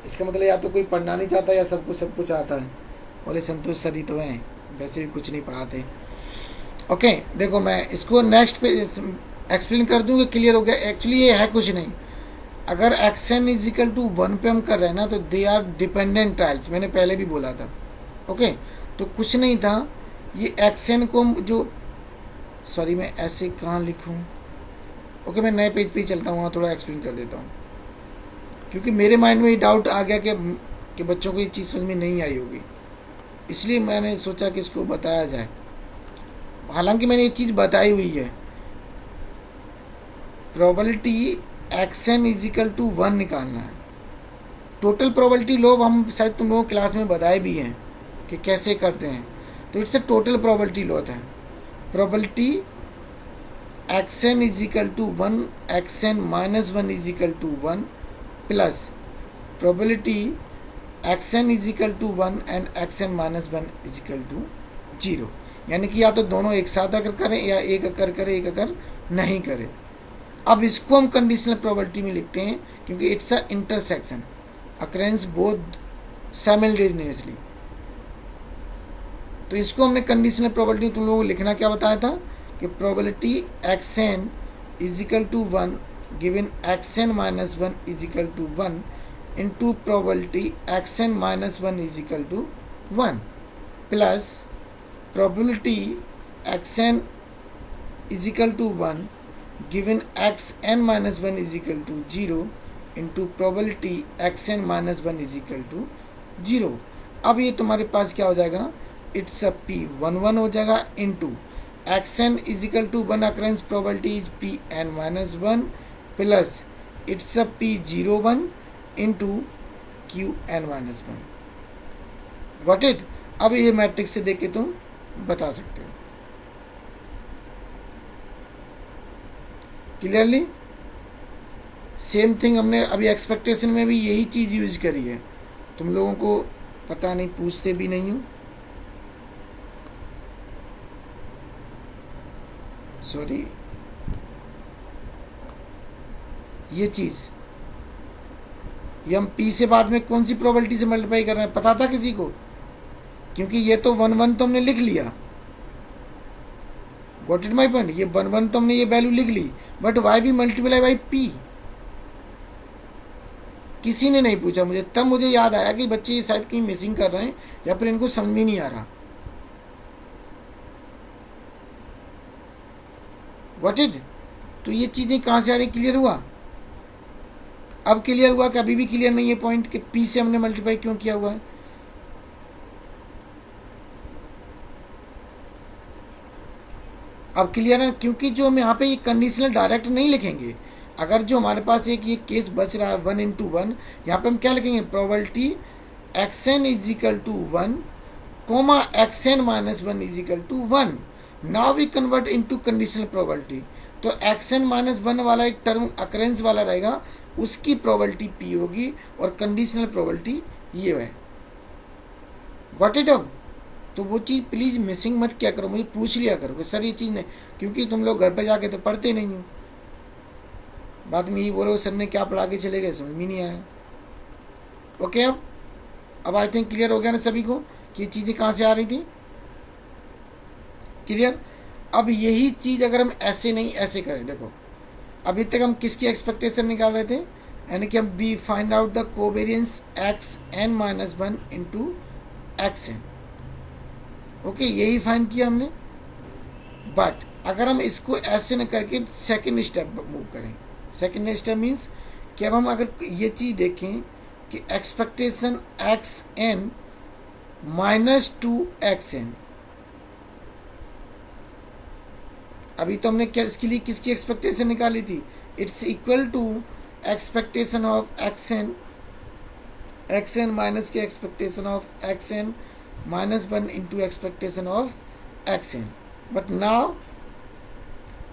[SPEAKER 1] इसका मतलब या तो कोई पढ़ना नहीं चाहता या सबको सब कुछ आता है। बोले संतोष सर ही तो हैं, वैसे भी कुछ नहीं पढ़ाते। ओके देखो मैं इसको नेक्स्ट पे एक्सप्लेन कर दूँ कि क्लियर हो गया। एक्चुअली ये है कुछ नहीं, अगर x n is equal to one पे हम कर रहे हैं ना, तो दे आर डिपेंडेंट ट्रायल्स, मैंने पहले भी बोला था। ओके तो कुछ नहीं था, ये एक्स एन को जो, सॉरी मैं ऐसे कहाँ लिखूँ, ओके मैं नए पेज पे ही चलता हूँ, वहाँ थोड़ा एक्सप्लेन कर देता हूँ, क्योंकि मेरे माइंड में ये डाउट आ गया कि बच्चों को ये चीज़ समझ में नहीं आई होगी, इसलिए मैंने सोचा कि इसको बताया जाए। हालांकि मैंने ये चीज़ बताई हुई है, probability x n is equal to one निकालना है। टोटल प्रोबेबिलिटी लो हम शायद तुम लोगों क्लास में बताए भी हैं कि कैसे करते हैं। तो it's a total probability law है। Probability x n is equal to one, x n minus one is equal to one, plus probability x n is equal to one and x n minus one is equal to zero. यानी कि या तो दोनों एक साथ अगर करें या एक अगर करें, एक अगर नहीं करें। अब इसको हम कंडीशनल प्रोबेबिलिटी में लिखते हैं, क्योंकि it's a intersection occurrence both simultaneously. तो इसको हमने कंडीशनल प्रोबेबिलिटी तुम लोगों को लिखना क्या बताया था कि probability x n is equal to one given x n minus one is equal to one into probability x n minus one is equal to one, plus probability x n is equal to one given x n minus 1 is equal to 0 into probability x n minus 1 is equal to 0। अब ये तुम्हारे पास क्या हो जाएगा, it's a p 1 1 हो जाएगा into x n is equal to one occurrence probability is p n minus one, plus it's a p 0 1 into q n minus one. Got it? अब ये मैट्रिक्स से देख के तुम बता सकते हो क्लियरली। सेम थिंग हमने अभी एक्सपेक्टेशन में भी यही चीज़ यूज करी है, तुम लोगों को पता नहीं, पूछते भी नहीं हो। सॉरी, ये चीज़ ये हम p से बाद में कौन सी प्रोबेबिलिटी से मल्टीप्लाई कर रहे हैं, पता था किसी को? क्योंकि ये तो 1 1 तो हमने लिख लिया, गॉट इट माई पॉइंट, ये 1 1 तो हमने ये वैल्यू लिख ली, बट वाई भी मल्टीप्लाई बाई p किसी ने नहीं पूछा मुझे। तब मुझे याद आया कि बच्चे ये शायद कहीं मिसिंग कर रहे हैं या फिर इनको समझ में नहीं आ रहा। Got it? तो ये चीज़ें कहाँ से आ रही, क्लियर हुआ? अब क्लियर हुआ कि अभी भी क्लियर नहीं है पॉइंट कि p से हमने मल्टीप्लाई क्यों किया हुआ है? अब क्लियर है, क्योंकि जो हम यहाँ पे ये कंडीशनल डायरेक्ट नहीं लिखेंगे। अगर जो हमारे पास एक ये केस बच रहा है 1 × 1, यहाँ पे हम क्या लिखेंगे, probability xn is equal to 1 comma xn minus 1 is equal to 1। Now we convert into conditional probability. तो xn माइनस 1 वाला एक टर्म अकरेंस वाला रहेगा, उसकी प्रोबेबिलिटी p होगी और कंडीशनल प्रोबेबिलिटी ये है। Got it? अब तो वो चीज़ प्लीज़ मिसिंग मत क्या करो, मुझे पूछ लिया करो कि सर ये चीज़ नहीं, क्योंकि तुम लोग घर पे जाके तो पढ़ते नहीं हो, बाद में यही बोलो सर ने क्या पढ़ा के चले गए, समझ में नहीं आया। ओके, अब आई थिंक क्लियर हो गया ना सभी को कि ये चीज़ें कहाँ से आ रही थी? क्लियर? अब यही चीज़ अगर हम ऐसे नहीं ऐसे करें, देखो अभी तक हम किसकी एक्सपेक्टेशन निकाल रहे थे, यानी कि हम be find out the covariance xn minus 1 into xn। Okay, यही फाइंड किया हमने। बट अगर हम इसको ऐसे न करके सेकेंड स्टेप मूव करें, सेकेंड स्टेप मीन्स कि अब हम अगर ये चीज़ देखें कि एक्सपेक्टेशन xn माइनस 2xn, अभी तो हमने क्या इसके लिए किसकी एक्सपेक्टेशन निकाली थी, it's equal to expectation of xn minus के expectation of xn minus 1 into expectation of xn। But now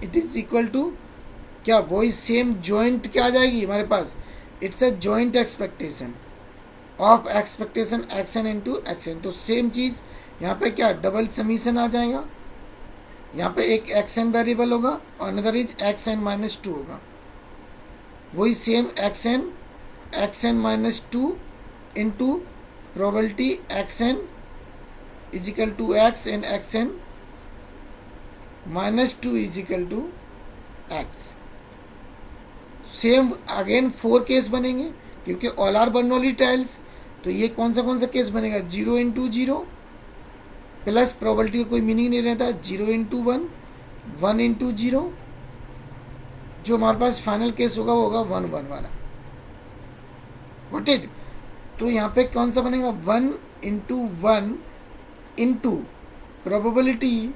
[SPEAKER 1] it is equal to क्या, वही सेम जॉइंट क्या आ जाएगी हमारे पास, it's a joint expectation of expectation xn into xn। तो same चीज़ यहाँ पे क्या, डबल समीशन आ जाएगा। यहाँ पे एक xn वेरिएबल होगा और अनदर इज xn माइनस 2 होगा। वही same xn minus 2 into probability xn is equal to x and xn minus 2 is equal to x। Same again 4 case बनेंगे क्योंकि ऑल आर बर्नौली टाइल्स। तो ये कौन सा केस बनेगा, 0 इंटू 0 प्लस प्रोबेबिलिटी का कोई मीनिंग नहीं रहता, 0 इंटू 1, 1 इंटू 0। जो हमारे पास फाइनल केस होगा वो होगा 1 1 वाला। Got it? तो यहाँ पे कौन सा बनेगा, 1 into 1 into probability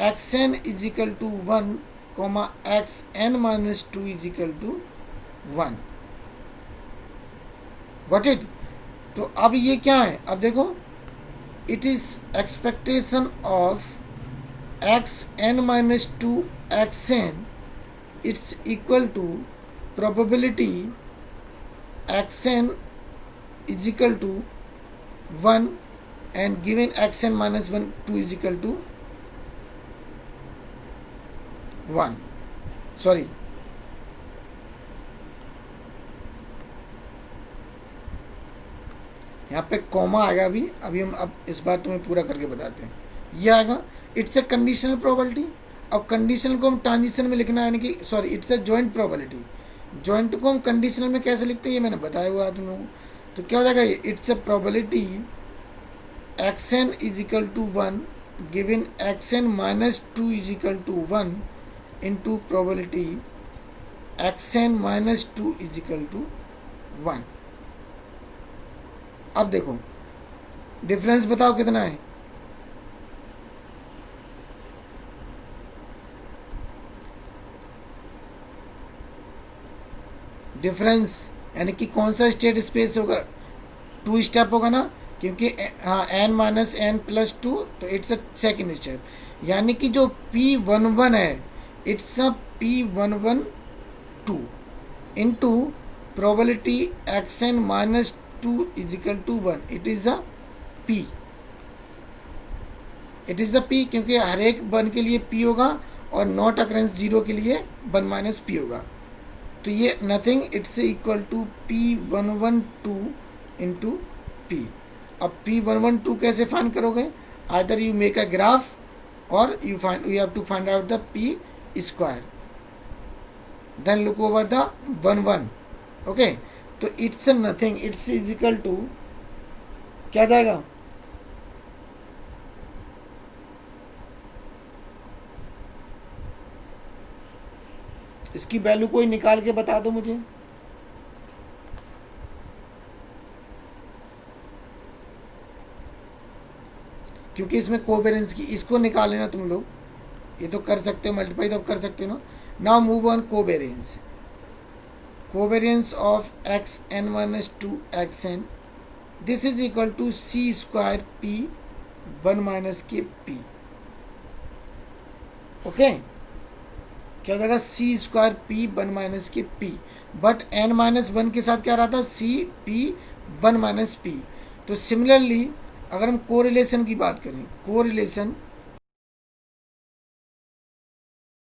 [SPEAKER 1] xn is equal to 1 comma xn minus 2 is equal to 1। Got it? तो अब ये क्या है, अब देखो it is expectation of xn minus 2 xn, it's equal to probability xn is equal to 1 and given xn minus 1 2 is equal to 1। Sorry, यहाँ पे comma आएगा अभी हम अब इस बार तुम्हें पूरा करके बताते हैं। ये आएगा इट्स ए कंडीशनल प्रोबेबिलिटी। अब कंडीशनल को हम ट्रांजिशन में लिखना है, यानी कि sorry it's a joint probability. Joint को हम कंडीशनल में कैसे लिखते हैं ये मैंने बताया हुआ है तुम लोगों को। तो क्या हो जाएगा, it's a probability xn is equal to 1 given xn minus 2 is equal to 1 into probability xn minus 2 is equal to 1। अब देखो डिफरेंस बताओ कितना है, डिफरेंस यानी कि कौन सा स्टेट स्पेस होगा, 2 स्टेप होगा ना, क्योंकि हाँ n माइनस n प्लस 2 तो इट्स अ सेकेंड स्टेप। यानी कि जो P11 है it's a P112 into probability xn minus 2 is equal to 1। It is a P, क्योंकि हर एक वन के लिए P होगा और नॉट अकरेंस 0 के लिए 1 माइनस पी होगा। तो ये nothing it's equal to P112 into p. अब P112 कैसे फाइंड करोगे? Either you make a graph और you have to find out the p square, then look over the 1 okay. तो it's nothing it's is equal to क्या जाएगा? इसकी value कोई निकाल के बता दो मुझे। क्योंकि इसमें कोवेरियंस की इसको निकाल लेना तुम लोग, ये तो कर सकते हो, मल्टीप्लाई तो कर सकते हो ना। Now move on covariance. Covariance of x n minus 2 x n, this is equal to c square p 1 minus k p. Okay, क्या हो जाएगा? C square p 1 minus k p, but n minus 1 के साथ क्या रहा था? C p 1 minus p. तो similarly अगर हम कोरिलेशन की बात करें, कोरिलेशन